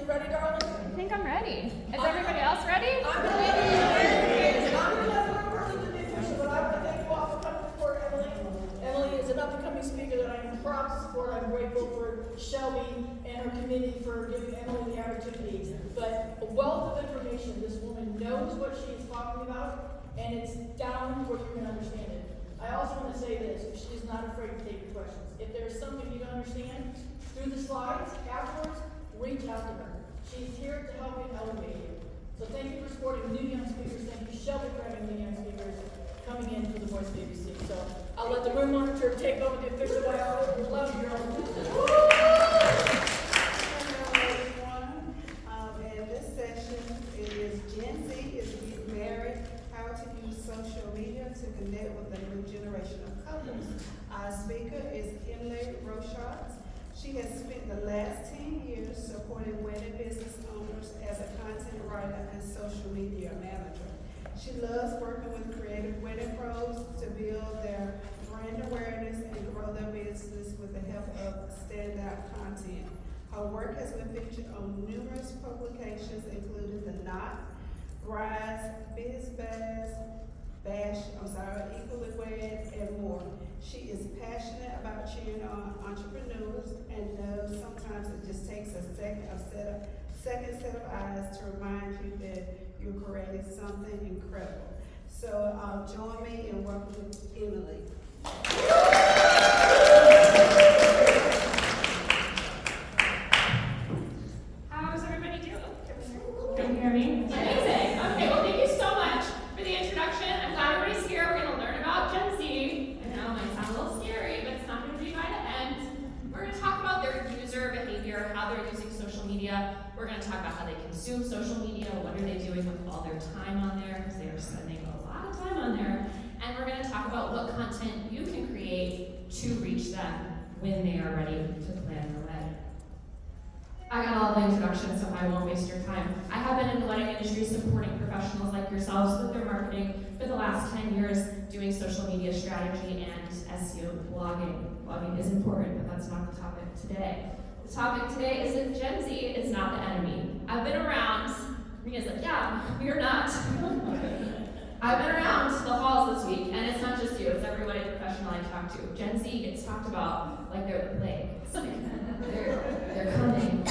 ready, darling? I think I'm ready. Is everybody else ready? I'm ready. I'm going to let her early to be official, but I want to thank you all for coming before Emily. Emily is an up-and-coming speaker that I am proud to support. I'm grateful for Shelby and her committee for giving Emily the opportunity. But a wealth of information. This woman knows what she is talking about, and it's down where you can understand it. I also want to say this. She is not afraid to take your questions. If there's something you don't understand, through the slides, afterwards, reach out to her. She's here to help you elevate you. So thank you for supporting new young speakers. Thank you, Shelby, for having new young speakers coming in for the Voice of ABC. So I'll let the room monitor take over the official way out. Love you, girl. Hello, everyone. In this session, it is Gen Z is getting married, how to use social media to connect with the new generation of couples. Our speaker is Emily Rochard. She has spent the last 10 years supporting wedding business owners as a content writer and social media manager. She loves working with creative wedding pros to build their brand awareness and grow their business with the help of standout content. Her work has been featured on numerous publications, including The Knot, Brides, Biz Bash, Equally Wed, and more. She is passionate about cheering on entrepreneurs and knows sometimes it just takes a second set of eyes to remind you that you're creating something incredible. So join me in welcoming Emily. How's everybody doing? Can you hear me? Amazing. Okay, well, thank you so much for the introduction. I'm glad everybody's here. We're going to learn about Gen Z. I know it might sound a little scary, but it's not going to be by the end. We're going to talk about their user behavior, how they're using social media. We're going to talk about how they consume social media, what are they doing with all their time on there, because they are spending a lot of time on there. And we're going to talk about what content you can create to reach them when they are ready to plan their wedding. I got all the introductions, so I won't waste your time. I have been in the wedding industry supporting professionals like yourselves with their marketing for the last 10 years, doing social media strategy and SEO blogging. Blogging is important, but that's not the topic today. The topic today is that Gen Z is not the enemy. I've been around, Rina's like, yeah, we're not. I've been around the halls this week, and it's not just you, it's every wedding professional I talk to. Gen Z gets talked about like they're the plague. It's like, they're coming.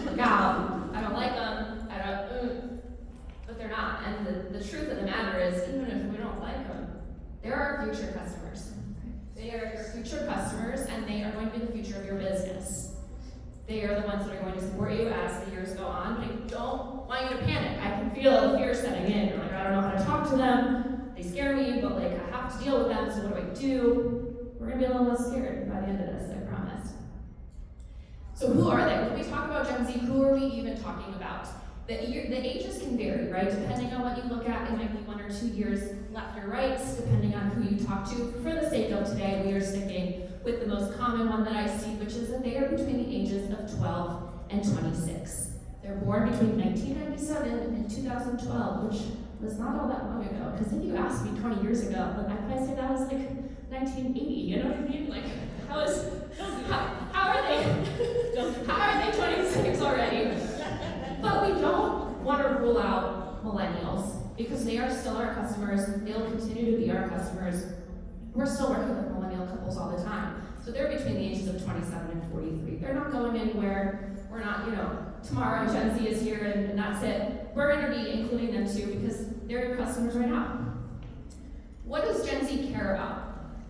Look out. I don't like them. But they're not. And the truth of the matter is, even if we don't like them, they're our future customers. They are your future customers, and they are going to be the future of your business. They are the ones that are going to support you as the years go on, but I don't want you to panic. I can feel the fear setting in. You're like, I don't know how to talk to them. They scare me, but like I have to deal with them, so what do I do? We're gonna be a little less scared by the end of this, I promise. So who are they? When we talk about Gen Z, who are we even talking about? The ages can vary, right? Depending on what you look at, it might be 1 or 2 years left or right, depending on who you talk to. For the sake of today, we are sticking with the most common one that I see, which is that they are between the ages of 12 and 26. They're born between 1997 and 2012, which was not all that long ago. Because if you asked me 20 years ago, I'd probably say that was like 1980. You know what I mean? Like, how are they 26 already? But we don't want to rule out millennials because they are still our customers. They'll continue to be our customers. We're still working with millennial couples all the time. So they're between the ages of 27 and 43. They're not going anywhere. We're not, tomorrow Gen Z is here and that's it. We're going to be including them too because they're your customers right now. What does Gen Z care about?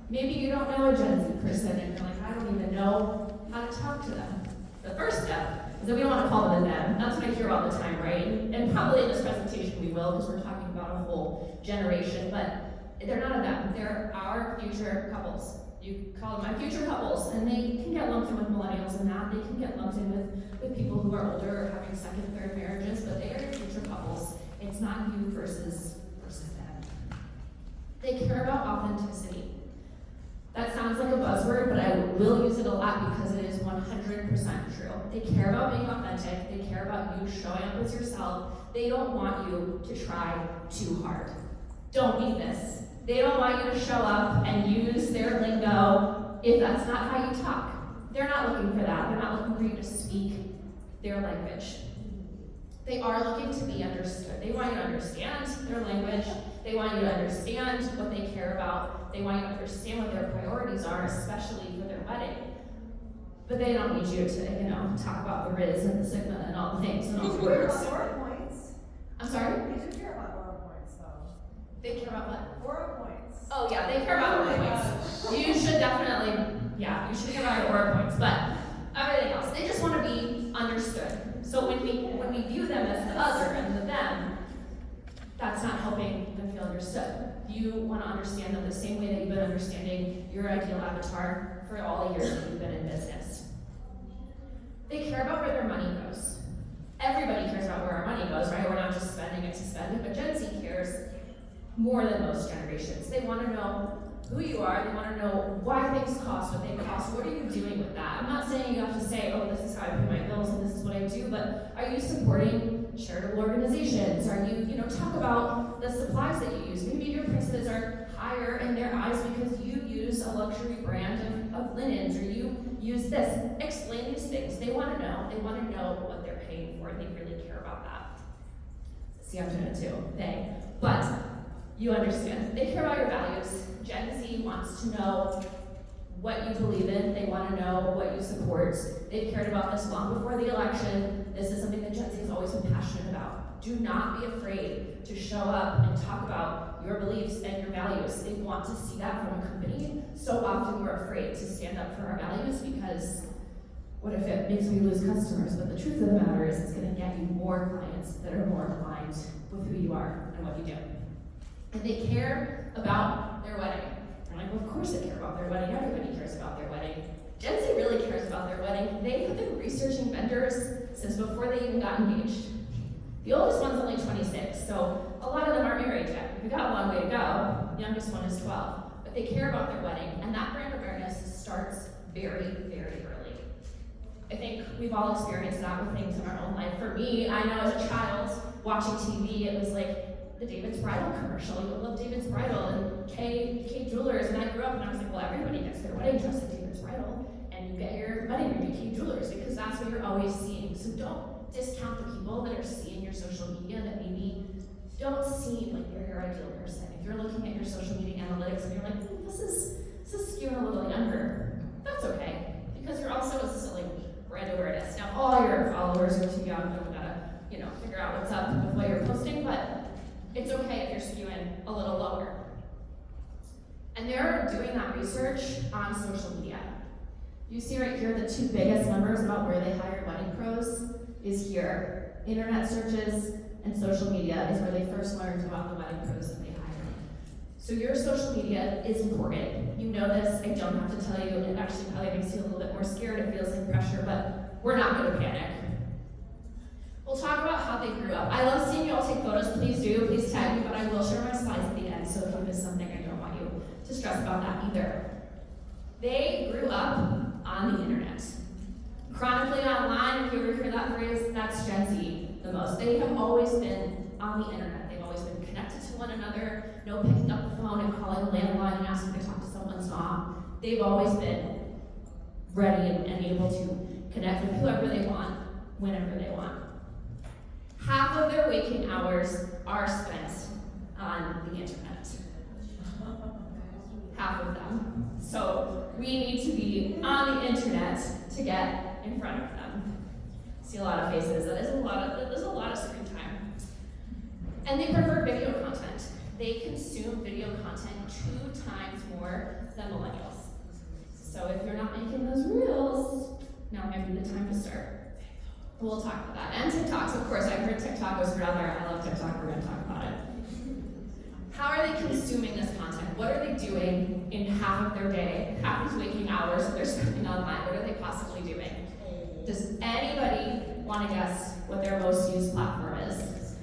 Maybe you don't know a Gen Z person and you're like, I don't even know how to talk to them. The first step is that we don't want to call them them. That's what I hear all the time, right? And probably in this presentation we will because we're talking about a whole generation, but they're none of them. They're our future couples. You call them my future couples, and they can get lumped in with millennials and that. They can get lumped in with people who are older or having second, third marriages, but they are your future couples. It's not you versus them. They care about authenticity. That sounds like a buzzword, but I will use it a lot because it is 100% true. They care about being authentic. They care about you showing up as yourself. They don't want you to try too hard. Don't be this. They don't want you to show up and use their lingo if that's not how you talk. They're not looking for that. They're not looking for you to speak their language. They are looking to be understood. They want you to understand their language. They want you to understand what they care about. They want you to understand what their priorities are, especially for their wedding. But they don't need you to, talk about the Riz and the Sigma and all the things and all the words. Aura points. I'm sorry? They do care about aura points, though. They care about what? Aura points. Oh yeah, they care about aura points. You should definitely, you should care about your aura points, but everything else, they just want to be understood. So when we view them as the other and the them, that's not helping them feel understood. You want to understand them the same way that you've been understanding your ideal avatar for all the years that you've been in business. They care about where their money goes. Everybody cares about where our money goes, right? We're not just spending it to spend it, but Gen Z cares more than most generations. They want to know who you are. They want to know why things cost what they cost. What are you doing with that? I'm not saying you have to say, oh, this is how I pay my bills and this is what I do, but are you supporting charitable organizations? Are you, talk about the supplies that you use. Maybe your prices are higher in their eyes because you use a luxury brand of linens, or you use this. Explain these things. They want to know. They want to know what they're paying for, and they really care about that. See, I'm doing it too. But you understand. They care about your values. Gen Z wants to know what you believe in. They want to know what you support. They've cared about this long before the election. This is something that Gen Z has always been passionate about. Do not be afraid to show up and talk about your beliefs and your values. They want to see that from a company. So often we're afraid to stand up for our values because what if it makes me lose customers? But the truth of the matter is it's going to get you more clients that are more aligned with who you are and what you do. And they care about their wedding. They're like, well, of course they care about their wedding. Everybody cares about their wedding. Gen Z really cares about their wedding. They have been researching vendors since before they even got engaged. The oldest one's only 26, so a lot of them aren't married yet. We've got a long way to go. The youngest one is 12. But they care about their wedding, and that brand awareness starts very, very early. I think we've all experienced that with things in our own life. For me, I know as a child, watching TV, it was like the David's Bridal commercial. You would love David's Bridal and K Jewelers, and I grew up and I was like, well, everybody gets their wedding dress at David's Bridal, and you get your wedding ring at K Jewelers because that's what you're always seeing. So don't discount the people that are seeing your social media that maybe don't seem like they're your ideal person. If you're looking at your social media analytics and you're like, this is skewing a little younger, that's okay, because you're also instilling brand awareness. Now, all your followers are too young, and we gotta, figure out what's up with what you're posting, but it's okay if you're skewing a little lower. And they're doing that research on social media. You see right here the two biggest numbers about where they hire wedding pros is here. Internet searches and social media is where they first learned about the wedding pros that they hire. So your social media is important. You know this, I don't have to tell you. It actually probably makes you a little bit more scared. It feels like pressure, but we're not gonna panic. We'll talk about how they grew up. I love seeing you all take photos. Please do, please tag me, but I will share my slides at the end, so if you miss something, I don't want you to stress about that either. They grew up on the internet. Chronically online, if you ever hear that phrase, that's Gen Z the most. They have always been on the internet. They've always been connected to one another. No picking up the phone and calling a landline and asking to talk to someone's mom. They've always been ready and able to connect with whoever they want, whenever they want. Half of their waking hours are spent on the internet. Half of them. So we need to be on the internet to get in front of them. See a lot of faces. There's a lot of screen time. And they prefer video content. They consume video content 2 times more than millennials. So if you're not making those reels, now might be the time to start. We'll talk about that. And TikToks, of course. I've heard TikTok was around there. I love TikTok. We're going to talk about it. How are they consuming this content? What are they doing in half of their day, half these waking hours that they're spending online? What are they possibly doing? Does anybody want to guess what their most used platform is?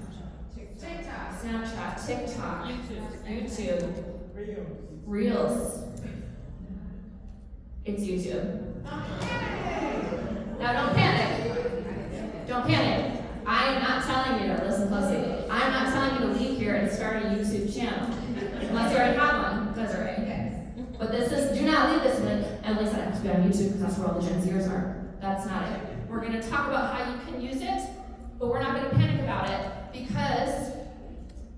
TikTok. Snapchat, TikTok, YouTube, Reels. It's YouTube. Now don't panic. Don't panic. I am not telling you, listen closely, I'm not telling you to leave here and start a YouTube channel. Unless you already have one, that's all right. But this is, do not leave this with, Emily said I have to be on YouTube because that's where all the Gen Zers are. That's not it. We're going to talk about how you can use it, but we're not going to panic about it because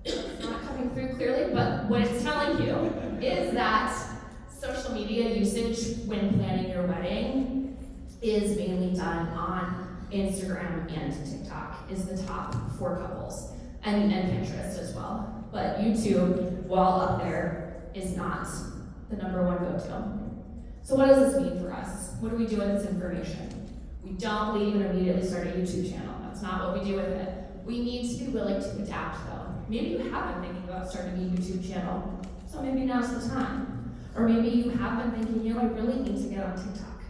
it's not coming through clearly, but what it's telling you is that social media usage when planning your wedding is mainly done on Instagram and TikTok is the top for couples, and Pinterest as well. But YouTube, while up there, is not the number one go-to. So what does this mean for us? What do we do with this information? We don't leave and immediately start a YouTube channel. That's not what we do with it. We need to be willing to adapt though. Maybe you have been thinking about starting a YouTube channel, so maybe now's the time. Or maybe you have been thinking, I really need to get on TikTok.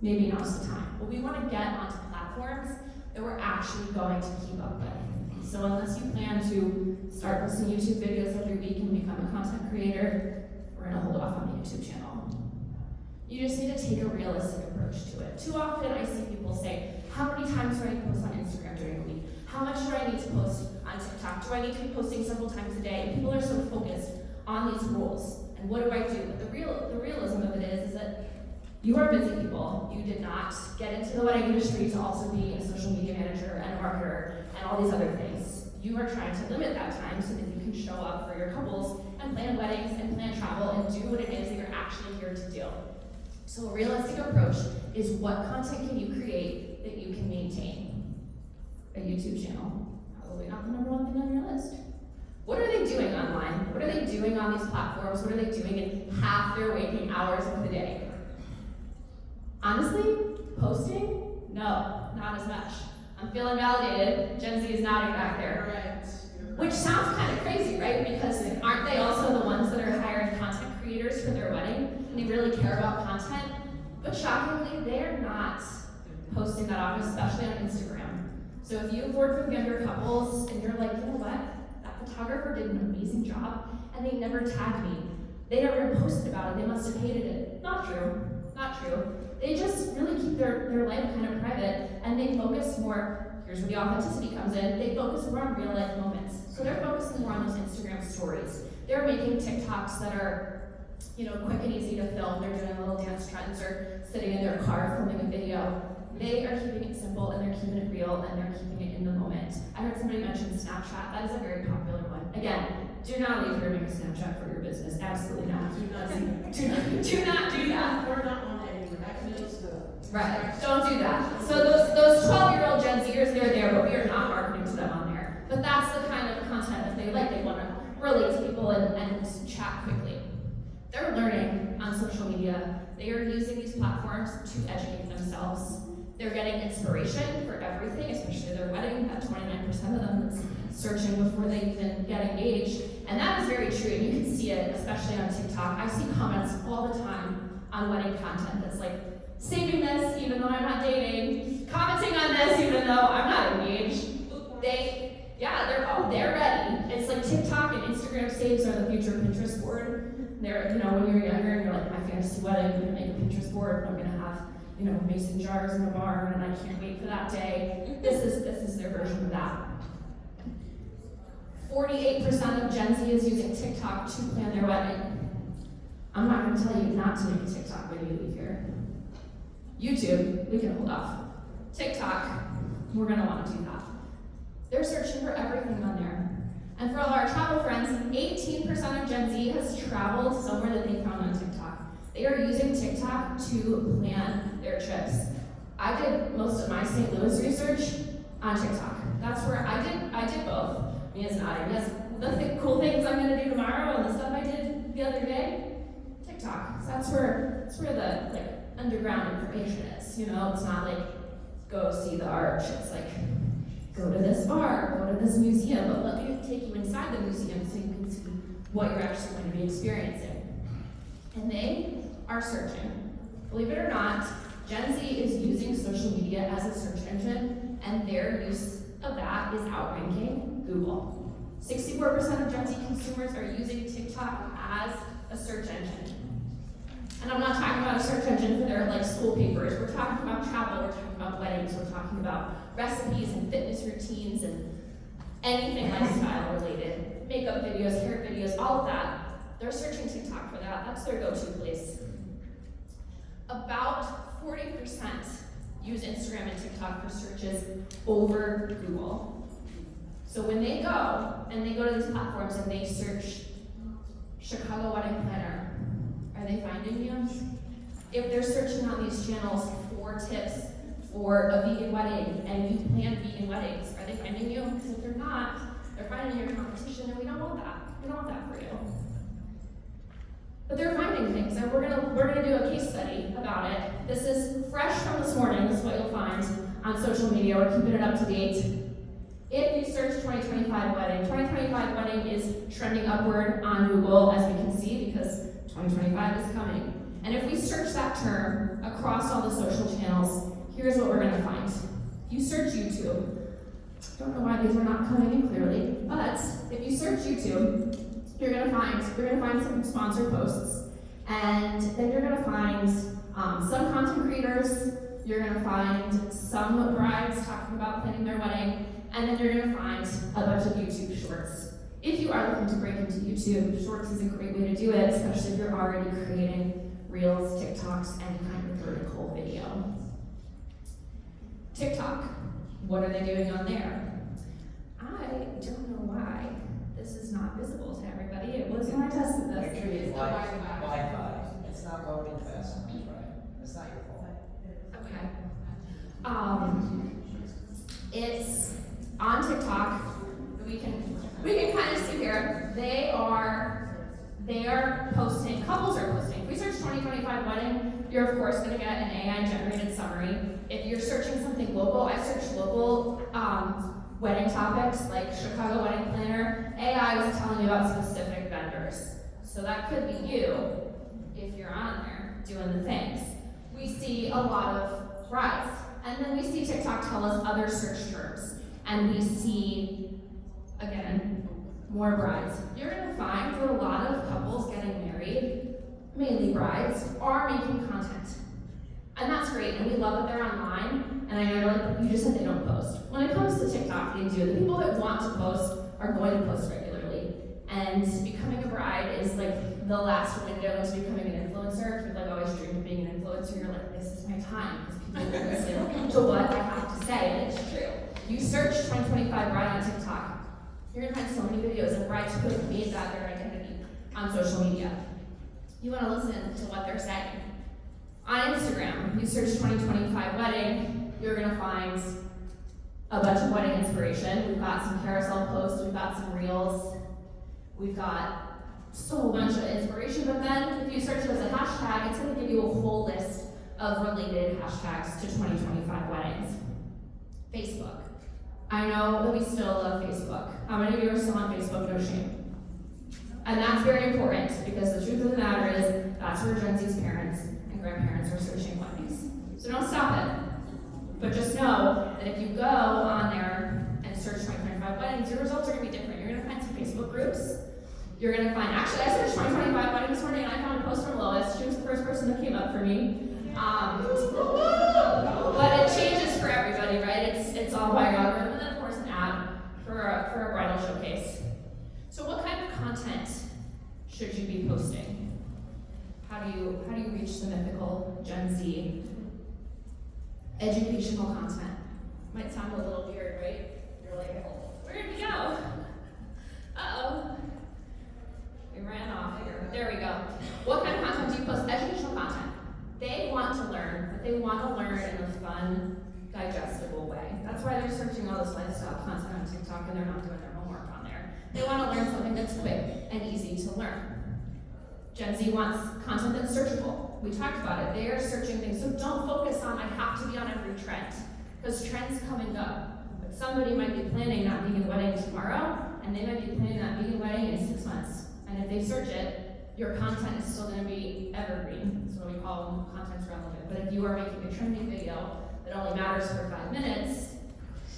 Maybe now's the time. Well, we want to get onto platforms that we're actually going to keep up with. So unless you plan to start posting YouTube videos every week and become a content creator, we're gonna hold off on the YouTube channel. You just need to take a realistic approach to it. Too often I see people say, how many times do I post on Instagram during a week? How much do I need to post on TikTok? Do I need to be posting several times a day? And people are so focused on these rules. And what do I do? But the realism of it is that you are busy people. You did not get into the wedding industry to also be a social media manager and a marketer and all these other things. You are trying to limit that time so that you can show up for your couples and plan weddings and plan travel and do what it is that you're actually here to do. So a realistic approach is what content can you create that you can maintain? A YouTube channel, probably not the number one thing on your list. What are they doing online? What are they doing on these platforms? What are they doing in half their waking hours of the day? Honestly, posting? No, not as much. I'm feeling validated. Gen Z is nodding back there. Right. Which sounds kind of crazy, right? Because aren't they also the ones that are hiring content creators for their wedding? And they really care about content? But shockingly, they're not posting that often, especially on Instagram. So if you've worked with younger couples and you're like, you know what? That photographer did an amazing job and they never tagged me. They never posted about it. They must have hated it. Not true. Not true. They just really keep their life kind of private and they focus more, here's where the authenticity comes in, they focus more on real life moments. So they're focusing more on those Instagram stories. They're making TikToks that are, quick and easy to film. They're doing little dance trends or sitting in their car filming a video. They are keeping it simple and they're keeping it real and they're keeping it in the moment. I heard somebody mention Snapchat. That is a very popular one. Again, do not leave here and make a Snapchat for your business. Absolutely not. Do not do that. Do not do that. We're not on that anymore. That middle stuff. Right. Don't do that. So those 12-year-old Gen Zers, they're there, but we are not marketing to them on there. But that's the kind of content that they like. They want to relate to people and chat quickly. They're learning on social media. They are using these platforms to educate themselves. They're getting inspiration for everything, especially their wedding. That 29% of them that's searching before they even get engaged. And that is very true, and you can see it, especially on TikTok. I see comments all the time on wedding content that's like, saving this even though I'm not dating, commenting on this even though I'm not engaged. They're ready. It's like TikTok and Instagram saves are the future Pinterest board. They're, when you're younger and you're like, my fantasy wedding, I'm gonna make a Pinterest board, I'm gonna have, mason jars in a barn, and I can't wait for that day. This is their version of that. 48% of Gen Z is using TikTok to plan their wedding. I'm not gonna tell you not to make a TikTok when you leave here. YouTube, we can hold off. TikTok, we're gonna wanna do that. They're searching for everything on there. And for all our travel friends, 18% of Gen Z has traveled somewhere that they found on TikTok. They are using TikTok to plan their trips. I did most of my St. Louis research on TikTok. That's where I did both. Mia's nodding. Yes, the cool things I'm gonna do tomorrow and the stuff I did the other day, TikTok. So that's where the underground information is. It's not like go see the arch. It's like go to this bar, go to this museum, but let me take you inside the museum so you can see what you're actually going to be experiencing. And they are searching. Believe it or not, Gen Z is using social media as a search engine, and their use of that is outranking Google. 64% of Gen Z consumers are using TikTok as a search engine. And I'm not talking about a search engine for their school papers. We're talking about travel, we're talking about weddings, we're talking about recipes and fitness routines and anything lifestyle related. Makeup videos, hair videos, all of that. They're searching TikTok for that. That's their go-to place. About 40% use Instagram and TikTok for searches over Google. So when they go to these platforms and they search Chicago wedding planner, are they finding you? If they're searching on these channels for tips for a vegan wedding and you plan vegan weddings, are they finding you? Because if they're not, they're finding your competition, and we don't want that. We don't want that for you. But they're finding things, and we're gonna do a case study about it. This is fresh from this morning. This is what you'll find on social media. We're keeping it up to date. If you search 2025 wedding, 2025 wedding is trending upward on Google, as we can see, because 2025 is coming. And if we search that term across all the social channels, here's what we're gonna find. You search YouTube. Don't know why these are not coming in clearly, but if you search YouTube, you're gonna find some sponsored posts, and then you're gonna find some content creators. You're gonna find some brides talking about planning their wedding, and then you're gonna find a bunch of YouTube shorts. If you are looking to break into YouTube, shorts is a great way to do it, especially if you're already creating Reels, TikToks, any kind of vertical video. TikTok, what are they doing on there? I don't know why this is not visible to everybody. It was when I tested this. Actually, it's Wi-Fi. It's not loading fast enough, right? It's not your fault. Okay. It's on TikTok. We can kind of see here. They are posting, couples are posting. If we search 2025 wedding, you're of course gonna get an AI generated summary. If you're searching something local, I searched local wedding topics like Chicago wedding planner. AI was telling me about specific vendors. So that could be you if you're on there doing the things. We see a lot of brides. And then we see TikTok tell us other search terms. And we see, again, more brides. You're gonna find that a lot of couples getting married, mainly brides, are making content. And that's great, and we love that they're online, and I know you just said they don't post. When it comes to TikTok, they do. The people that want to post are going to post regularly. And becoming a bride is like the last window into becoming an influencer. If you've like always dreamed of being an influencer, you're like, this is my time, because people will listen to what I have to say, and it's true. You search 2025 bride on TikTok, you're gonna find so many videos of brides who have made that their identity on social media. You wanna listen to what they're saying. On Instagram, you search 2025 wedding, you're gonna find a bunch of wedding inspiration. We've got some carousel posts, we've got some reels, we've got just a whole bunch of inspiration, but then if you search it as a hashtag, it's gonna give you a whole list of related hashtags to 2025 weddings. Facebook. I know that we still love Facebook. How many of you are still on Facebook? No shame. And that's very important, because the truth of the matter is that's where Gen Z's parents and grandparents are searching weddings. So don't stop it. But just know that if you go on there and search 2025 weddings, your results are going to be different. You're going to find some Facebook groups. You're going to find, actually, I searched 2025 wedding this morning and I found a post from Lois. She was the first person that came up for me. But it changes for everybody, right? It's all by your algorithm, and then of course an ad for a bridal showcase. So what kind of content should you be posting? How do you reach the mythical Gen Z? Educational content. Might sound a little weird, right? You're like, where did we go? Uh-oh. We ran off here. There we go. What kind of content do you post? Educational content. They want to learn, but they want to learn in a fun, digestible way. That's why they're searching all this lifestyle content on TikTok and they're not doing their homework on there. They want to learn something that's quick and easy to learn. Gen Z wants content that's searchable. We talked about it. They are searching things. So don't focus on, I have to be on every trend, because trends come and go. But somebody might be planning that vegan wedding tomorrow, and they might be planning that vegan wedding in 6 months. And if they search it, your content is still going to be evergreen. That's what we call them, content's relevant. But if you are making a trending video that only matters for 5 minutes,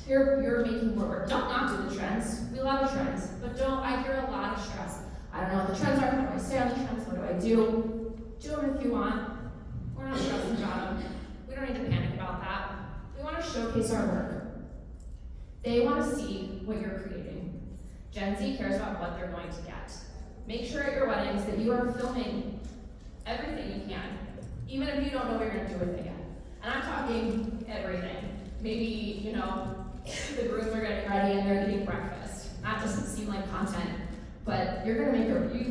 you're making more work. Don't not do the trends. We love the trends, but I hear a lot of stress. I don't know what the trends are. How do I stay on the trends? What do I do? Do them if you want. We're not stressing about them. We don't need to panic about that. We want to showcase our work. They want to see what you're creating. Gen Z cares about what they're going to get. Make sure at your weddings that you are filming everything you can, even if you don't know what you're going to do with it yet. And I'm talking everything. Maybe, the grooms are getting ready and they're eating breakfast. doesn't seem like content, but you're gonna make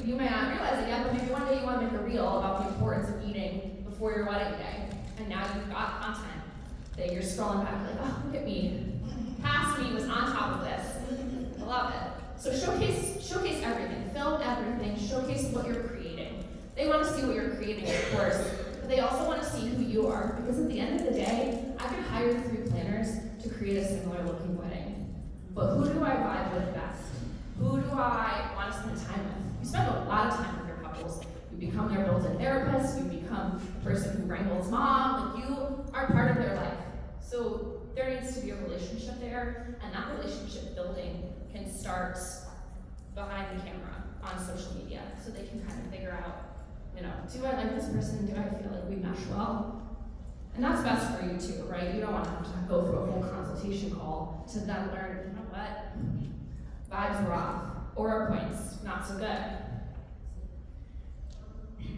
you may not realize it yet, but maybe one day you wanna make a reel about the importance of eating before your wedding day. And now you've got content that you're scrolling back like, oh, look at me. Past me was on top of this. I love it. So showcase everything, film everything, showcase what you're creating. They wanna see what you're creating, of course, but they also wanna see who you are, because at the end of the day, I could hire 3 planners to create a similar looking wedding. But who do I vibe with best? Who do I want to spend time with? You spend a lot of time with your couples. You become their built-in therapist, you become the person who wrangles mom, like you are part of their life. So there needs to be a relationship there, and that relationship building can start behind the camera on social media, so they can kind of figure out, do I like this person? Do I feel like we mesh well? And that's best for you too, right? You don't want to have to go through a whole consultation call to then learn, you know what? Vibes are off, or our points, not so good.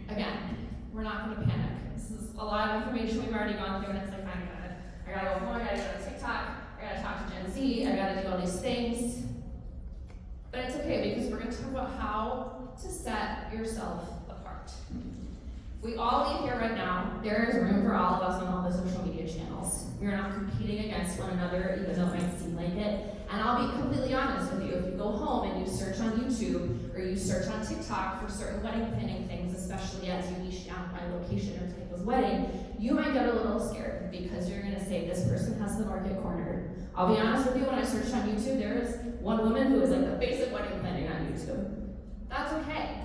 Again, we're not going to panic. This is a lot of information we've already gone through, and it's like, I gotta go home, I gotta go to TikTok, I gotta talk to Gen Z, I gotta do all these things. But it's okay, because we're gonna talk about how to set yourself apart. We all leave here right now, there is room for all of us on all the social media channels. We are not competing against one another, even though it might seem like it. And I'll be completely honest with you, if you go home and you search on YouTube, or you search on TikTok for certain wedding planning things, especially as you niche down by location or type of wedding, you might get a little scared, because you're gonna say, this person has the market cornered. I'll be honest with you, when I searched on YouTube, there is one woman who is like the basic wedding planning on YouTube. That's okay,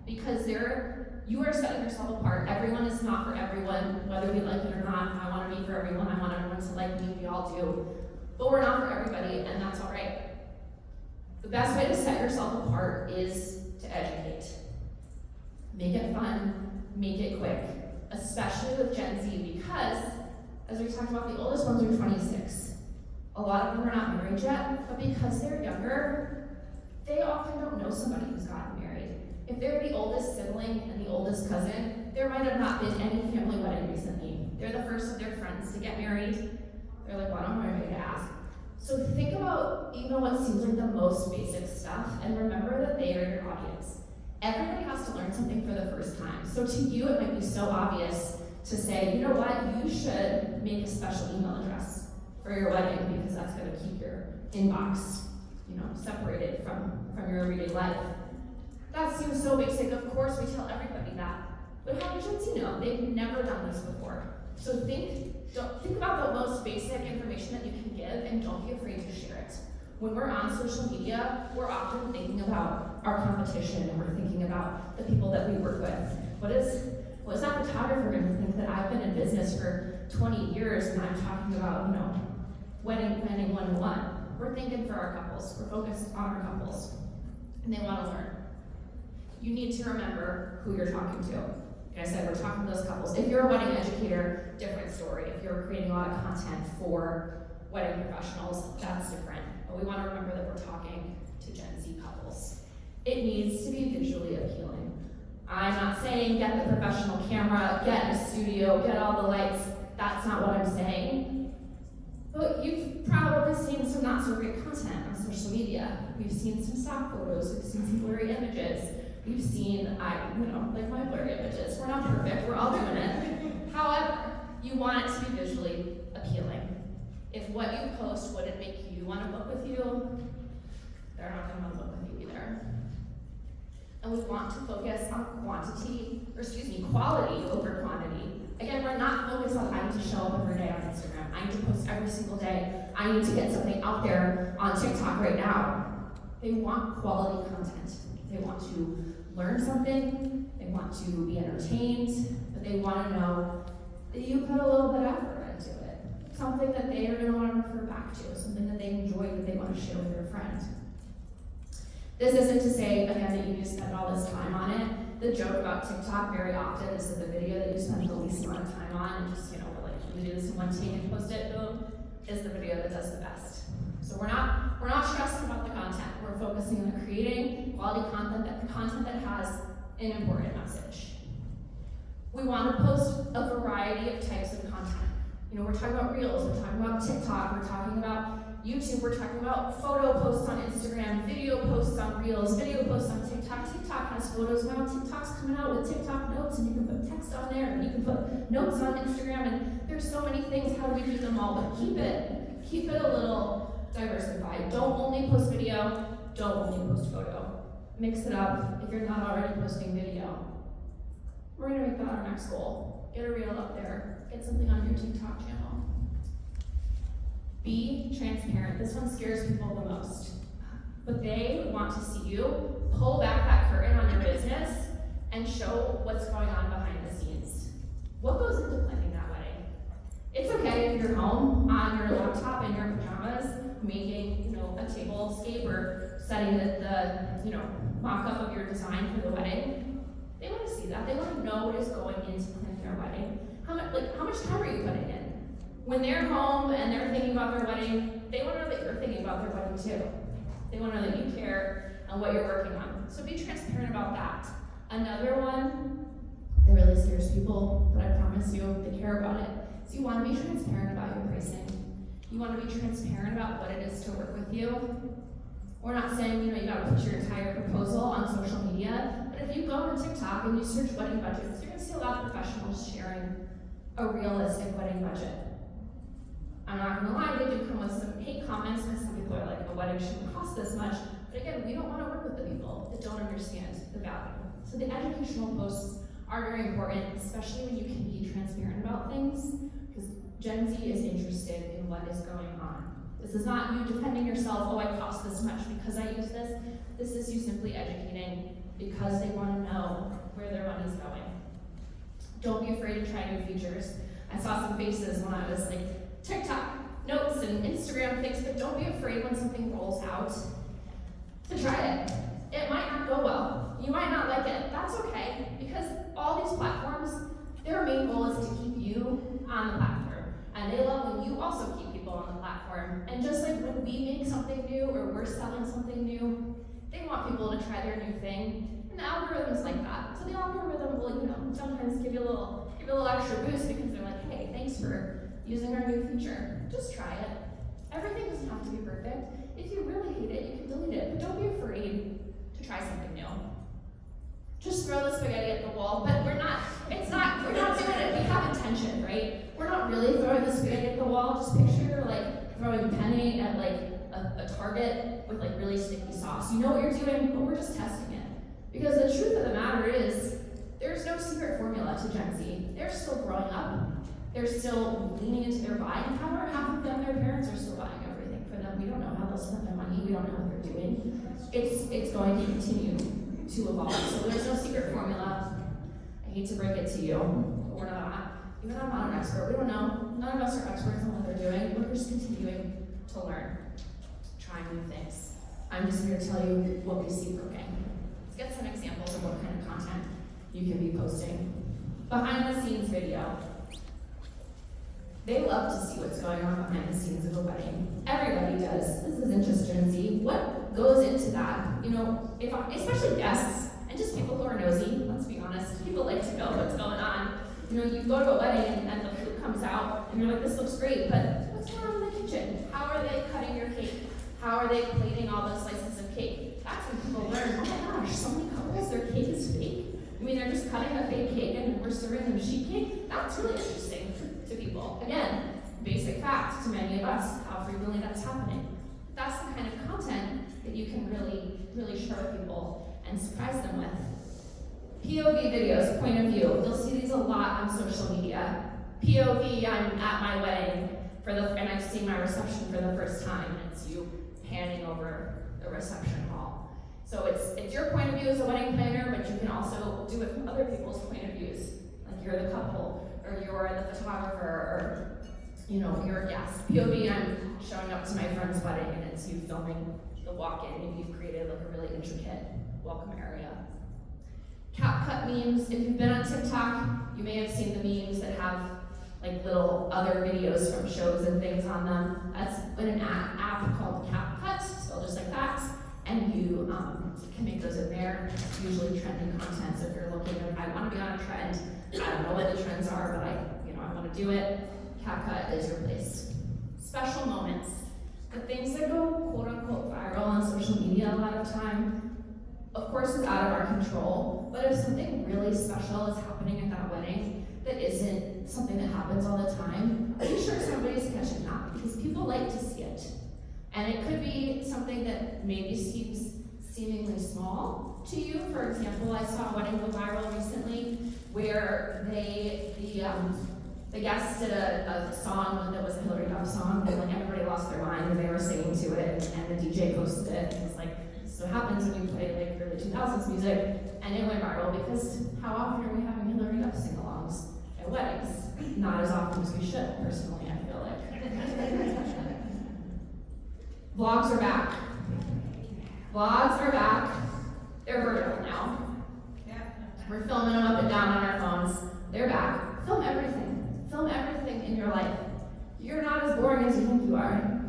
because you are setting yourself apart. Everyone is not for everyone, whether we like it or not. I wanna be for everyone, I want everyone to like me, we all do. But we're not for everybody, and that's all right. The best way to set yourself apart is to educate. Make it fun, make it quick, especially with Gen Z, because, as we talked about, the oldest ones are 26. A lot of them are not married yet, but because they're younger, they often don't know somebody who's gotten married. If they're the oldest sibling and the oldest cousin, there might have not been any family wedding recently. They're the first of their friends to get married. They're like, well, I don't know anybody to ask. So think about even what seems like the most basic stuff, and remember that they are your audience. Everybody has to learn something for the first time. So to you, it might be so obvious to say, you know what, you should make a special email address for your wedding, because that's gonna keep your inbox, separated from your everyday life. That seems so basic. Of course, we tell everybody that. But how does you know? They've never done this before. So think about the most basic information that you can give, and don't be afraid to share it. When we're on social media, we're often thinking about our competition, and we're thinking about the people that we work with. What is that photographer going to think that I've been in business for 20 years and I'm talking about, wedding planning 101? We're thinking for our couples. We're focused on our couples, and they want to learn. You need to remember who you're talking to. Like I said, we're talking to those couples. If you're a wedding educator, different story. If you're creating a lot of content for wedding professionals, that's different. But we want to remember that we're talking to Gen Z couples. It needs to be visually appealing. I'm not saying get the professional camera, get a studio, get all the lights. That's not what I'm saying. But you've probably seen some not so great content on social media. We've seen some stock photos, we've seen some blurry images. We've seen, like my blurry images. We're not perfect, we're all doing it. However, you want it to be visually appealing. If what you post wouldn't make you want to book with you, they're not going to want to book with you either. And we want to focus on quality over quantity. Again, we're not focused on I need to show up every day on Instagram. I need to post every single day. I need to get something out there on TikTok right now. They want quality content. They want to learn something, they want to be entertained, but they want to know that you put a little bit of effort into it. Something that they are going to want to refer back to, something that they enjoy, that they want to share with their friend. This isn't to say, again, that you need to spend all this time on it. The joke about TikTok very often is that the video that you spend the least amount of time on, and just, you do this in one take and post it, boom, is the video that does the best. So we're not stressing about the content. We're focusing on creating quality content that has an important message. We want to post a variety of types of content. We're talking about Reels, we're talking about TikTok, we're talking about YouTube, we're talking about photo posts on Instagram, video posts on Reels, video posts on TikTok. TikTok has photos now. TikTok's coming out with TikTok notes, and you can put text on there, and you can put notes on Instagram, and there's so many things. How do we do them all? But keep it a little diversified. Don't only post video, don't only post photo. Mix it up if you're not already posting video. We're gonna make that our next goal. Get a reel up there. Get something on your TikTok channel. Be transparent. This one scares people the most. But they want to see you pull back that curtain on your business and show what's going on behind the scenes. What goes into planning that wedding? It's okay if you're home on your laptop in your pajamas, making, a tablescape or setting the mock-up of your design for the wedding. They want to see that. They want to know what is going into planning their wedding. How much time are you putting in? When they're home and they're thinking about their wedding, they want to know that you're thinking about their wedding too. They want to know that you care and what you're working on. So be transparent about that. Another one that really scares people, but I promise you, they care about it. So you want to be transparent about your pricing. You want to be transparent about what it is to work with you. We're not saying, you got to put your entire proposal on social media, but if you go on TikTok and you search wedding budgets, you're going to see a lot of professionals sharing a realistic wedding budget. I'm not going to lie, they do come with some hate comments because some people are like, a wedding shouldn't cost this much. But again, we don't want to work with the people that don't understand the value. So the educational posts are very important, especially when you can be transparent about things, because Gen Z is interested in what is going on. This is not you defending yourself, oh, I cost this much because I use this. This is you simply educating because they want to know where their money's going. Don't be afraid to try new features. I saw some faces when I was like, TikTok, notes, and Instagram things, but don't be afraid when something rolls out to try it. It might not go well. You might not like it. That's okay, because all these platforms, their main goal is to keep you on the platform. And they love when you also keep people on the platform. And just like when we make something new or we're selling something new, they want people to try their new thing. And the algorithm's like that. So the algorithm will, sometimes give you a little extra boost because they're like, hey, thanks for using our new feature. Just try it. Everything doesn't have to be perfect. If you really hate it, you can delete it. But don't be afraid to try something new. Just throw the spaghetti at the wall, but we're not doing it. We have intention, right? We're not really throwing the spaghetti at the wall. Just picture like throwing penne at like a target with like really sticky sauce. You know what you're doing, but we're just testing it. Because the truth of the matter is, there's no secret formula to Gen Z. They're still growing up. They're still leaning into their buying power. Half of them, their parents are still buying everything for them. We don't know how they'll spend their money. We don't know what they're doing. It's going to continue to evolve. So there's no secret formula. I hate to break it to you, but we're not. Even though I'm not an expert, we don't know. None of us are experts on what they're doing. We're just continuing to learn, trying new things. I'm just here to tell you what we see working. Let's get some examples of what kind of content you can be posting. Behind the scenes video. They love to see what's going on behind the scenes of a wedding. Everybody does. This isn't just Gen Z. What goes into that? Especially guests and just people who are nosy, let's be honest. People like to know what's going on. You go to a wedding and the food comes out and you're like, this looks great, but what's going on in the kitchen? How are they cutting your cake? How are they plating all those slices of cake? That's when people learn, oh my gosh, so many couples, their cake is fake. They're just cutting a fake cake and we're serving them sheet cake. That's really interesting to people. Again, basic fact to many of us, how frequently that's happening. That's the kind of content that you can really, really share with people and surprise them with. POV videos, point of view. You'll see these a lot on social media. POV, I'm at my wedding and I've seen my reception for the first time, and it's you panning over the reception hall. So it's your point of view as a wedding planner, but you can also do it from other people's point of views. Like you're the couple, or you're the photographer, or you're a guest. POV, I'm showing up to my friend's wedding, and it's you filming the walk-in, and you've created like a really intricate welcome area. CapCut memes. If you've been on TikTok, you may have seen the memes that have like little other videos from shows and things on them. That's in an app called CapCut, spelled just like that. And you can make those in there. It's usually trending content. So if you're looking at, I want to be on a trend, I don't know what the trends are, but I want to do it. CapCut is your place. Special moments. The thing social media a lot of time, of course it's out of our control, but if something really special is happening at that wedding that isn't something that happens all the time, be sure somebody's catching that, because people like to see it. And it could be something that maybe seems seemingly small to you. For example, I saw a wedding go viral recently where the guests did a song that was a Hillary Duff song, and like everybody lost their mind and they were singing to it, and the DJ posted it, and it was like, this is what happens when you play like early 2000s music, and it went viral because how often are we having Hillary Duff sing-alongs at weddings? Not as often as we should, personally, I feel like. Vlogs are back. Vlogs are back. They're vertical now. We're filming them up and down on our phones. They're back. Film everything. Film everything in your life. You're not as boring as you think you are.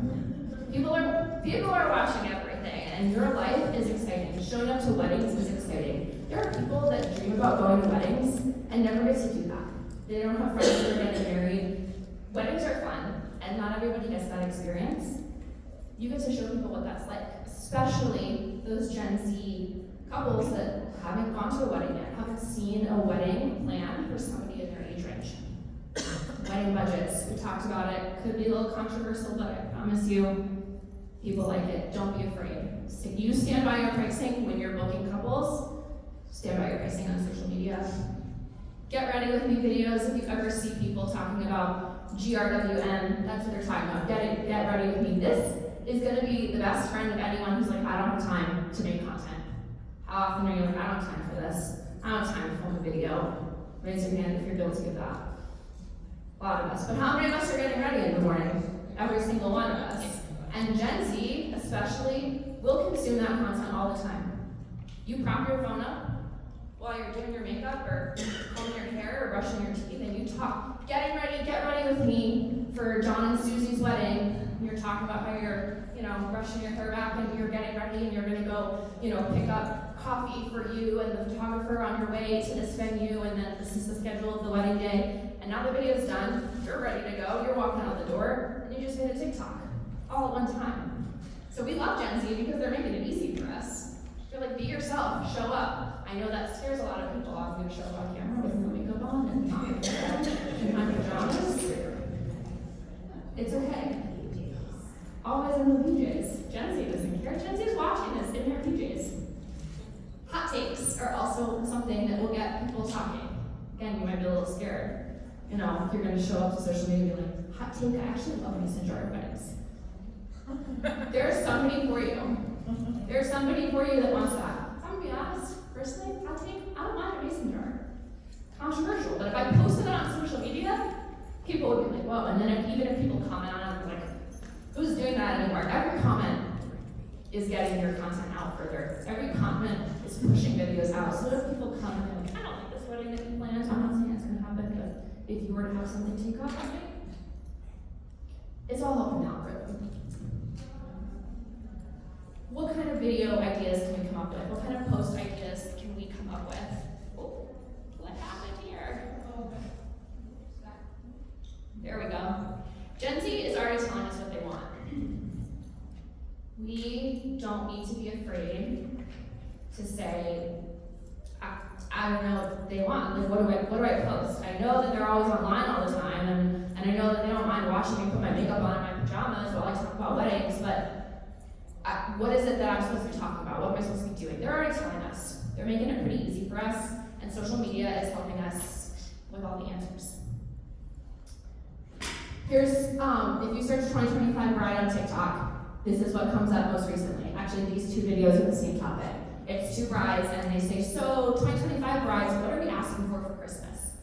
People are watching everything, and your life is exciting. Showing up to weddings is exciting. There are people that dream about going to weddings and never get to do that. They don't have friends who are getting married. Weddings are fun, and not everybody gets that experience. You get to show people what that's like, especially those Gen Z couples that haven't gone to a wedding yet, haven't seen a wedding plan for somebody in their age range. Wedding budgets, we talked about it, could be a little controversial, but I promise you, people like it. Don't be afraid. If you stand by your pricing when you're booking couples, stand by your pricing on social media. Get ready with me videos if you ever see people talking about GRWN, that's what they're talking about. Get ready with me. This is going to be the best friend of anyone who's like, I don't have time to make content. How often are you like, I don't have time for this? I don't have time to film a video. Raise your hand if you're guilty of that. A lot of us. But how many of us are getting ready in the morning? Every single one of us. And Gen Z, especially, will consume that content all the time. You prop your phone up while you're doing your makeup or combing your hair or brushing your teeth, and you talk, get ready with me for John and Susie's wedding. You're talking about how you're, brushing your hair back and you're getting ready and you're gonna go, pick up coffee for you and the photographer on your way to this venue, and then this is the schedule of the wedding day. And now the video's done, you're ready to go, you're walking out the door, and you just made a TikTok all at one time. So we love Gen Z because they're making it easy for us. You're like, be yourself, show up. I know that scares a lot of people off. I'm gonna show up on camera with no makeup on and not in my pajamas. It's okay. Always in the PJs. Gen Z doesn't care. Gen Z is watching this in their PJs. Hot takes are also something that will get people talking. Again, you might be a little scared. If you're going to show up to social media and be like, hot take, I actually love mason jar weddings. There's somebody for you. There's somebody for you that wants that. I'm going to be honest, personally, hot take, I don't mind a mason jar. Controversial, but if I posted it on social media, people would be like, whoa, and then even if people comment on it, like, who's doing that anymore? Every comment is getting your content out further. Every comment is pushing videos out. So if people come and they're like, I don't like this wedding that you planned, I'm not saying it's going to happen, but if you were to have something take off on me, it's all helping the algorithm. What kind of video ideas can we come up with? What kind of post ideas can we come up with? Oh, what happened here? There we go. Gen Z is already telling us what they want. We don't need to be afraid to say, I don't know what they want. Like, what do I post? I know that they're always online all the time, and I know that they don't mind watching me put my makeup on in my pajamas while I talk about weddings, but what is it that I'm supposed to be talking about? What am I supposed to be doing? They're already telling us. They're making it pretty easy for us, and social media is helping us with all the answers. Here's, if you search 2025 Bride on TikTok, this is what comes up most recently. Actually, these two videos are the same topic. It's two brides, and they say, so 2025 brides, what are we asking for Christmas?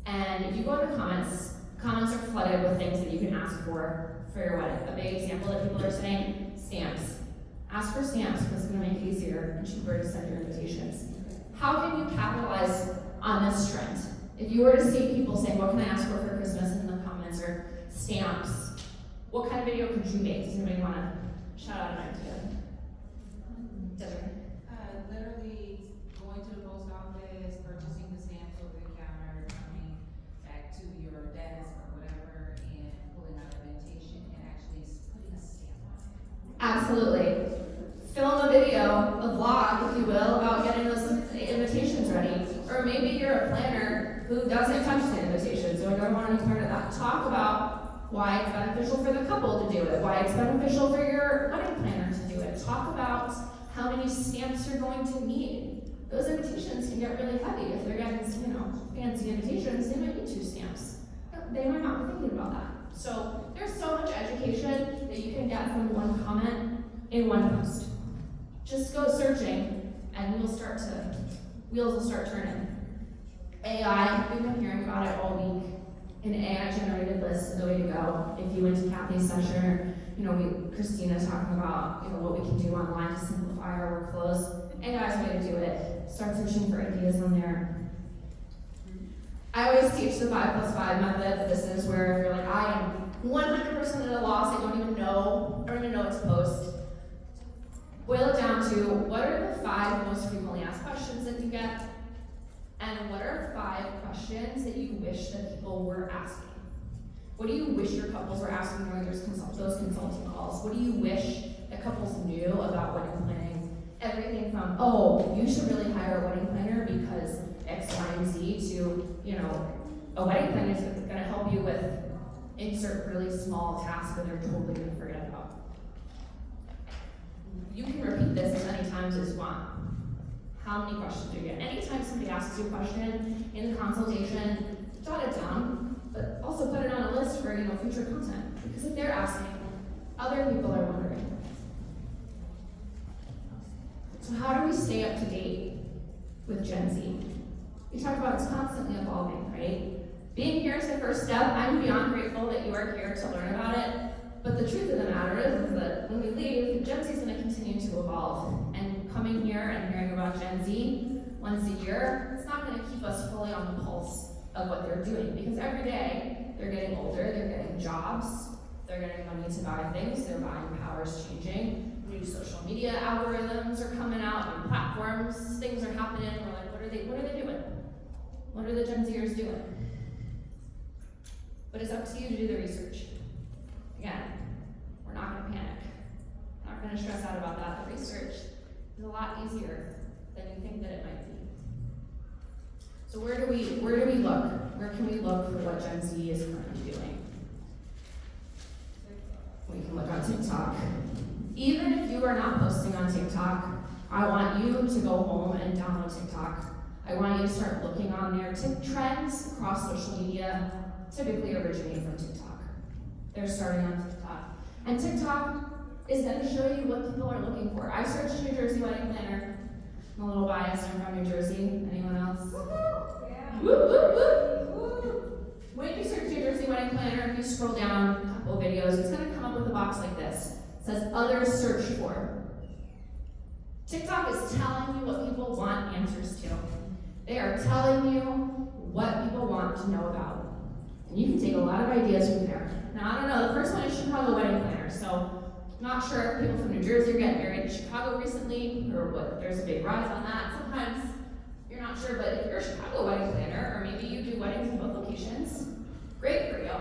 And if you go in the comments are flooded with things that you can ask for your wedding. A big example that people are saying, stamps. Ask for stamps because it's going to make it easier and cheaper to send your invitations. How can you capitalize on this trend? If you were to see people saying, what can I ask for Christmas in the comments, or stamps, what kind of video could you make? Does anybody want to shout out an idea? Desiree? Literally going to the post office, purchasing the stamps over the counter, coming back to your desk or whatever, and pulling out an invitation and actually putting a stamp on it. Absolutely. video, a vlog, if you will, about getting those invitations ready. Or maybe you're a planner who doesn't touch the invitations, or don't want any part of that. Talk about why it's beneficial for the couple to do it, why it's beneficial for your wedding planner to do it. Talk about how many stamps you're going to need. Those invitations can get really heavy. If they're getting, fancy invitations, they might need 2 stamps. They might not be thinking about that. So there's so much education that you can get from one comment in one post. Just go searching and wheels will start turning. AI, we've been hearing about it all week. An AI-generated list is the way to go. If you went to Kathy's session, Christina talking about what we can do online to simplify our workflows. AI's the way to do it. Start searching for ideas on there. I always teach the 5+5 method. This is where if you're like, I am 100% at a loss, I don't even know what to post. Boil it down to, what are the 5 most frequently asked questions that you get? And what are 5 questions that you wish that people were asking? What do you wish your couples were asking during those consulting calls? What do you wish that couples knew about wedding planning? Everything from, you should really hire a wedding planner because X, Y, and Z to, a wedding planner is going to help you with insert really small tasks that they're totally going to forget about. You can repeat this as many times as you want. How many questions do you get? Anytime somebody asks you a question in the consultation, jot it down, but also put it on a list for future content. Because if they're asking, other people are wondering. So how do we stay up to date with Gen Z? We talked about it's constantly evolving, right? Being here is the first step. I'm beyond grateful that you are here to learn about it. But the truth of the matter is that when we leave, Gen Z is going to continue to evolve. And coming here and hearing about Gen Z once a year, it's not going to keep us fully on the pulse of what they're doing. Because every day, they're getting older, they're getting jobs, they're getting money to buy things, their buying power is changing, new social media algorithms are coming out, new platforms, things are happening. We're like, what are they doing? What are the Gen Zers doing? But it's up to you to do the research. Again, we're not going to panic. We're not going to stress out about that. The research is a lot easier than you think that it might be. So where do we look? Where can we look for what Gen Z is currently doing? We can look on TikTok. Even if you are not posting on TikTok, I want you to go home and download TikTok. I want you to start looking on there. Trends across social media typically originate from TikTok. They're starting on TikTok. And TikTok is going to show you what people are looking for. I searched New Jersey wedding planner. I'm a little biased, I'm from New Jersey. Anyone else? Yeah. Woo, woo, woo. When you search New Jersey wedding planner, if you scroll down a couple videos, it's going to come up with a box like this. It says others search for. TikTok is telling you what people want answers to. They are telling you what people want to know about. And you can take a lot of ideas from there. Now, I don't know, the first one is Chicago wedding planner. So, I'm not sure if people from New Jersey are getting married in Chicago recently, or what, there's a big rise on that. Sometimes you're not sure, but if you're a Chicago wedding planner, or maybe you do weddings in both locations, great for you.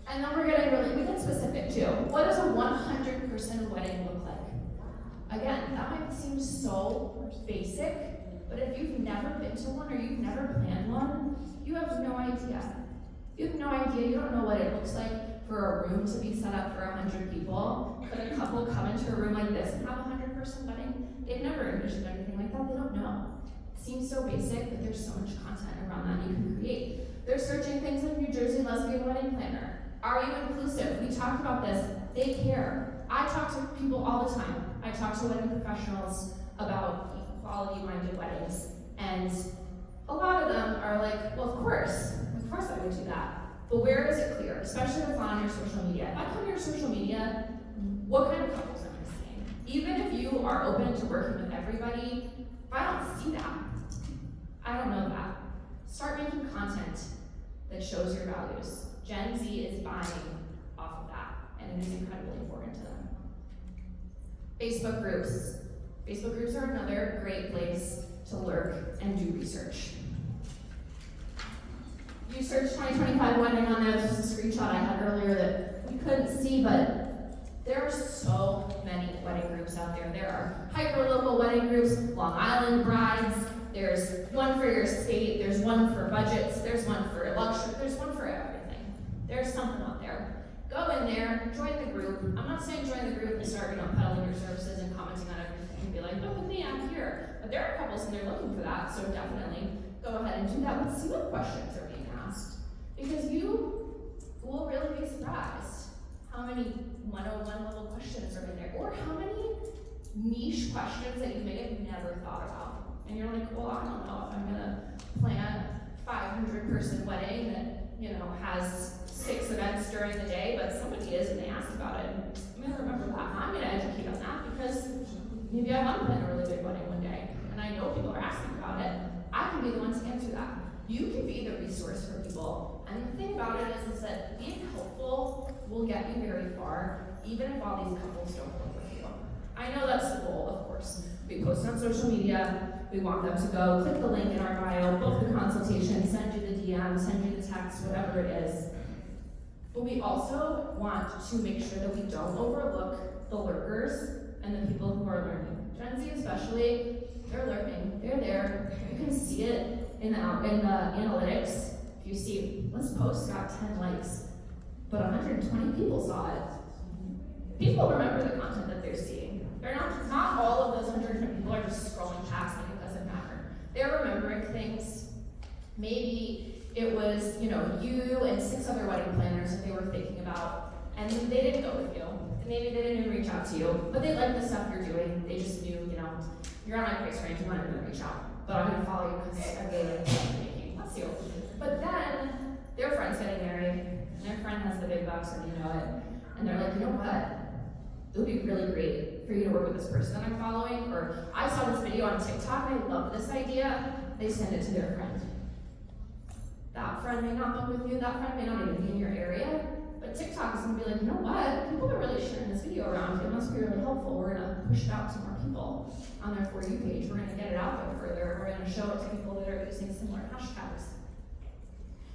And then we get specific too. What does a 100% wedding look like? Again, that might seem so basic, but if you've never been to one or you've never planned one, you have no idea. You have no idea, you don't know what it looks like for a room to be set up for 100 people. Could a couple come into a room like this and have a 100% wedding? They've never envisioned anything like that, they don't know. It seems so basic, but there's so much content around that you can create. They're searching things like New Jersey lesbian wedding planner. Are you inclusive? We talked about this, they care. I talk to people all the time. I talk to wedding professionals about equality-minded weddings, and a lot of them are like, well, of course I would do that. But where is it clear, especially if on your social media? If I come to your social media, what kind of couples am I seeing? Even if you are open to working with everybody, if I don't see that, I don't know that. Start making content that shows your values. Gen Z is buying off of that, and it is incredibly important to them. Facebook groups. Facebook groups are another great place to lurk and do research. You search 2025 wedding on there. This is a screenshot I had earlier that you couldn't see, but There are so many wedding groups out there. There are hyper-local wedding groups, Long Island brides, there's one for your state, there's one for budgets, there's one for luxury, there's one for everything. There's something out there. Go in there, join the group. I'm not saying join the group and start, peddling your services and commenting on everything and be like, look at me, I'm here. But there are couples and they're looking for that, so definitely go ahead and do that. Let's see what questions are being asked. Because you will really be surprised how many 101 level questions are in there, or how many niche questions that you may have never thought about. And you're like, well, I don't know if I'm gonna plan a 500-person wedding that, has 6 events during the day, but somebody is and they asked about it. I'm gonna remember that. I'm gonna educate on that because maybe I want to plan a really big wedding one day, and I know people are asking about it. I can be the one to answer that. You can be the resource for people. And the thing about it is that being helpful will get you very far, even if all these couples don't work with you. I know that's the goal, of course. We post on social media, we want them to go click the link in our bio, book the consultation, send you the DM, send you the text, whatever it is. But we also want to make sure that we don't overlook the lurkers and the people who are learning. Gen Z especially, they're lurking, they're there. You can see it in the analytics. If you see, this post got 10 likes, but 120 people saw it. People remember the content that they're seeing. They're not all of those 120 people are just scrolling past like it doesn't matter. They're remembering things. Maybe it was, you and 6 other wedding planners that they were thinking about, and they didn't go with you. And maybe they didn't even reach out to you, but they liked the stuff you're doing. They just knew, you're on my price range, you wanted to reach out. But I'm gonna follow you because I really like the stuff you're making. That's you. But then their friend's getting married, and their friend has the big bucks, and you know it. And they're like, you know what? It would be really great for you to work with this person that I'm following, or I saw this video on TikTok and I love this idea. They send it to their friend. That friend may not book with you, that friend may not even be in your area, but TikTok is gonna be like, you know what? People are really sharing this video around. It must be really helpful. We're gonna push it out to more people on their For You page. We're gonna get it out there further. We're gonna show it to people that are using similar hashtags.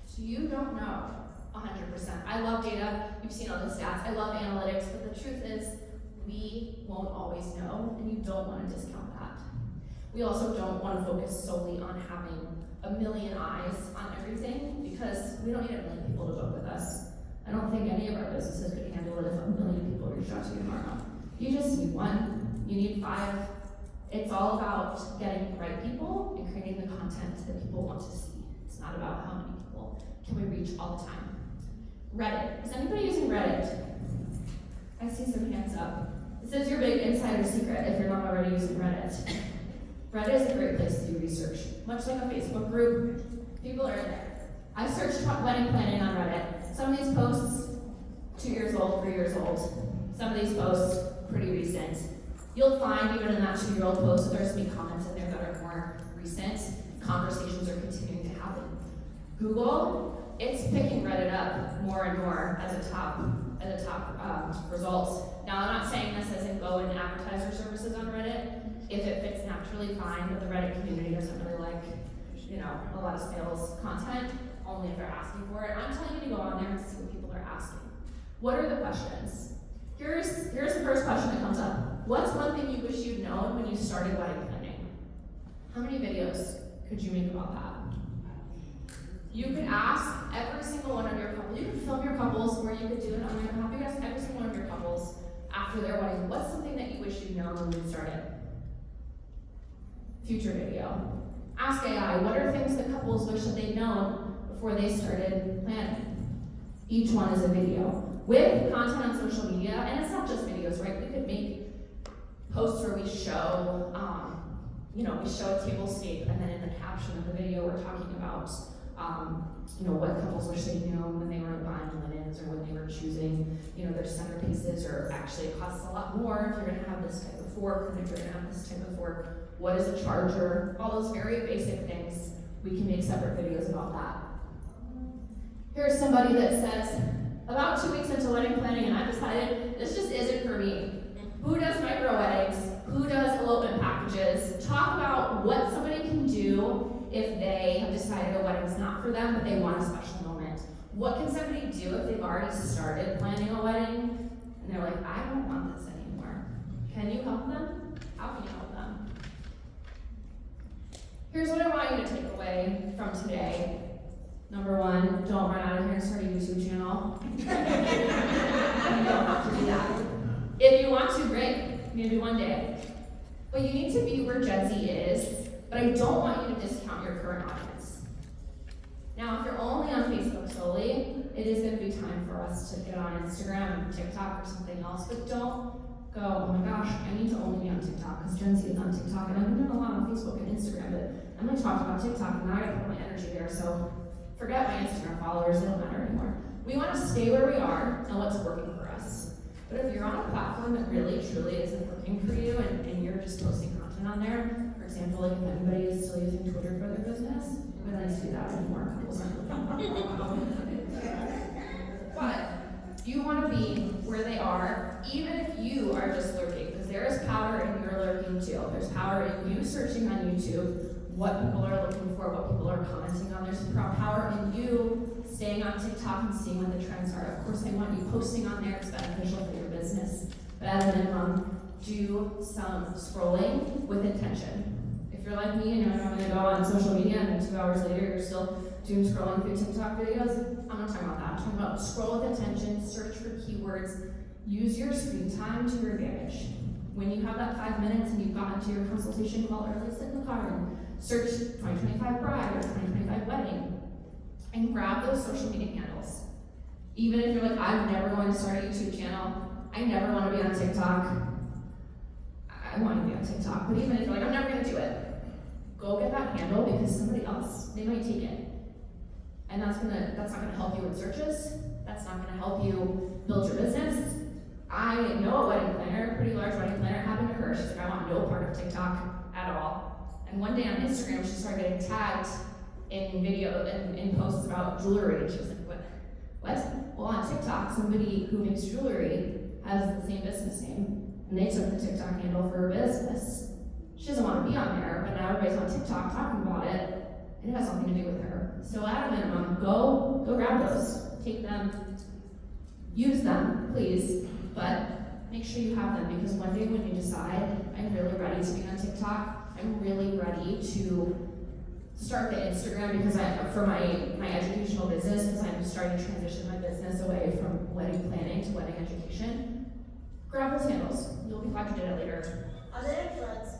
So you don't know 100%. I love data. You've seen all the stats. I love analytics, but the truth is, we won't always know, and you don't want to discount that. We also don't want to focus solely on having a million eyes on everything, because we don't need a million people to book with us. I don't think any of our businesses could handle it if a million people reached out to you tomorrow. You just need 1, you need 5. It's all about getting the right people and creating the content that people want to see. It's not about how many people can we reach all the time. Reddit. Is anybody using Reddit? I see some hands up. This is your big insider secret if you're not already using Reddit. Reddit is a great place to do research. Much like a Facebook group, people are in there. I searched wedding planning on Reddit. Some of these posts, 2 years old, 3 years old. Some of these posts, pretty recent. You'll find even in that 2-year-old post that there's some comments in there that are more recent. Conversations are continuing to happen. Google, it's picking Reddit up more and more as a top results. Now, I'm not saying this as in go and advertise your services on Reddit. If it fits naturally, fine, but the Reddit community doesn't really like, a lot of sales content, only if they're asking for it. I'm telling you to go on there and see what people are asking. What are the questions? Here's the first question that comes up. What's one thing you wish you'd known when you started wedding planning? How many videos could you make about that? You could ask every single one of your couples. You could film your couples, or you could do it on your behalf. You could ask every single one of your couples after their wedding, what's something that you wish you'd known when you started? Future video. Ask AI, what are things that couples wish that they'd known before they started planning? Each one is a video. With content on social media, and it's not just videos, right? We could make posts where we show, we show a tablescape, and then in the caption of the video, we're talking about what couples wish they'd known when they were buying linens, or when they were choosing, their centerpieces, or actually it costs a lot more if you're gonna have this type of fork, and if you're gonna have this type of fork, what is a charger? All those very basic things. We can make separate videos about that. Here's somebody that says, about 2 weeks into wedding planning, and I decided this just isn't for me. Who does micro weddings? Who does elopement packages? Talk about what somebody can do if they have decided a wedding's not for them, but they want a special moment. What can somebody do if they've already started planning a wedding, and they're like, I don't want you to take away from today, number one, don't run out of here and start a YouTube channel. You don't have to do that. If you want to, great, maybe one day. But you need to be where Gen Z is, but I don't want you to discount your current audience. Now, if you're only on Facebook solely, it is going to be time for us to get on Instagram and TikTok or something else, but don't go, oh my gosh, I need to only be on TikTok because Gen Z is on TikTok, and I've been doing a lot on Facebook and Instagram, but I'm going to talk about TikTok, and now I got to put my energy there, so forget my Instagram followers, they don't matter anymore. We want to stay where we are and what's working for us. But if you're on a platform that really, truly isn't working for you, and you're just posting content on there, for example, like if anybody is still using Twitter for their business, we don't need to do that anymore, couples aren't looking. But you want to be where they are, even if you are just lurking, because there is power in your lurking too. There's power in you searching on YouTube what people are looking for, what people are commenting on. There's power in you staying on TikTok and seeing what the trends are. Of course, I want you posting on there. It's beneficial for your business. But as a minimum, do some scrolling with intention. If you're like me and you're going to go on social media and then 2 hours later you're still doom scrolling through TikTok videos, I'm not talking about that. I'm talking about scroll with intention, search for keywords, use your screen time to your advantage. When you have that 5 minutes and you've gotten to your consultation call early, sit in the car and search 2025 bride or 2025 wedding and grab those social media handles. Even if you're like, I'm never going to start a YouTube channel, I never want to be on TikTok. I want to be on TikTok, but even if you're like, I'm never going to do it, go get that handle because somebody else, they might take it. And that's not gonna help you in searches. That's not gonna help you build your business. I know a wedding planner, a pretty large wedding planner, happened to her. She's like, I want no part of TikTok at all. And one day on Instagram, she started getting tagged in video and in posts about jewelry. And she was like, what? Well, on TikTok, somebody who makes jewelry has the same business name, and they took the TikTok handle for her business. She doesn't want to be on there, but now everybody's on TikTok talking about it. And it has something to do with her. So at a minimum, go grab those. Take them, use them, please, but make sure you have them because one day when you decide, I'm really ready to be on TikTok, I'm really ready to start the Instagram because for my educational business, because I'm starting to transition my business away from wedding planning to wedding education, grab those handles. You'll be glad you did it later. Are they in Threads?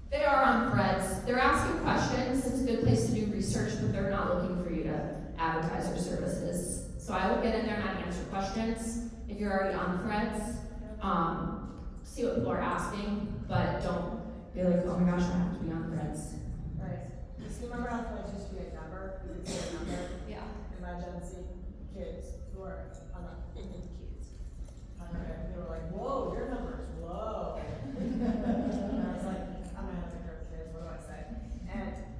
They are on Threads. They're asking questions. It's a good place to do research, but they're not looking for you to advertise your services. So I would get in there and answer questions. If you're already on Threads, see what people are asking, but don't be like, oh my gosh, I have to be on Threads. Right. So you remember how Threads used to be a number? You could see a number? Yeah. And my Gen Z kids who are on the kids. They were like, whoa, your number's low. And I was like, I'm gonna have to hurt kids, what do I say?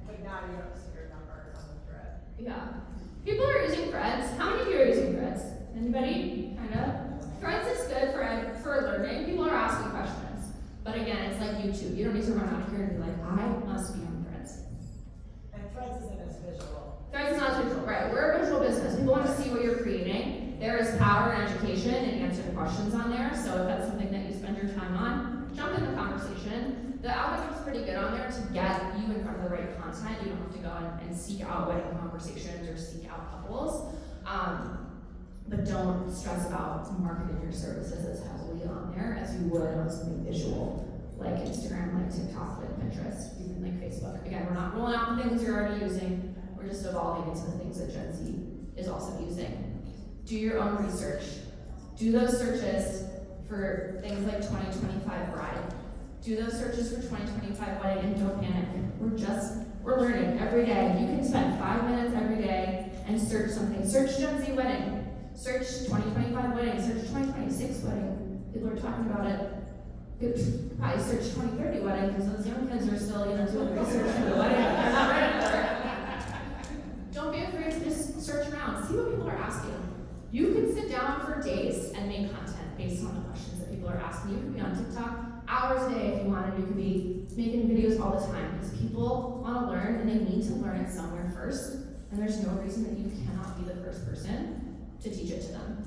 But now you don't see your number on the thread. Yeah. People are using Threads. How many of you are using Threads? Anybody? Kind of? Threads is good for learning. People are asking questions. But again, it's like YouTube. You don't need to run out here and be like, I must be on Threads. And Threads isn't as visual. Threads is not as visual, right? We're a visual business. People want to see what you're creating. There is power in education and answering questions on there. So if that's something that you spend your time on, jump in the conversation. The algorithm's pretty good on there to get you in front of the right content. You don't have to go and seek out wedding conversations or seek out couples. But don't stress about marketing your services as heavily on there as you would on something visual, like Instagram, like TikTok, like Pinterest, even like Facebook. Again, we're not rolling out the things you're already using. We're just evolving into the things that Gen Z is also using. Do your own research. Do those searches for things like 2025 bride. Do those searches for 2025 wedding and don't panic. We're learning every day. You can spend 5 minutes every day and search something. Search Gen Z wedding. Search 2025 wedding. Search 2026 wedding. People are talking about it. Probably search 2030 wedding because those young kids are still, doing research for the wedding. They're not ready for it. Don't be afraid to just search around. See what people are asking. You can sit down for days and make content based on the questions that people are asking. You could be on TikTok hours a day if you wanted. You could be making videos all the time because people want to learn and they need to learn it somewhere first. And there's no reason that you cannot be the first person to teach it to them.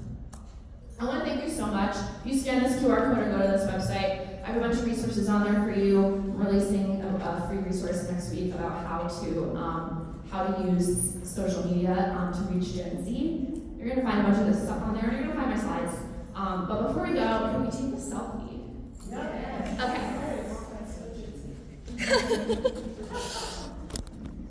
I want to thank you so much. If you scan this QR code or go to this website, I I have a bunch of resources on there for you. I'm releasing a free resource next week about how to use social media to reach Gen Z. You're gonna find a bunch of this stuff on there, and you're gonna find my slides. But before we go, can we take a selfie? Yeah. Okay.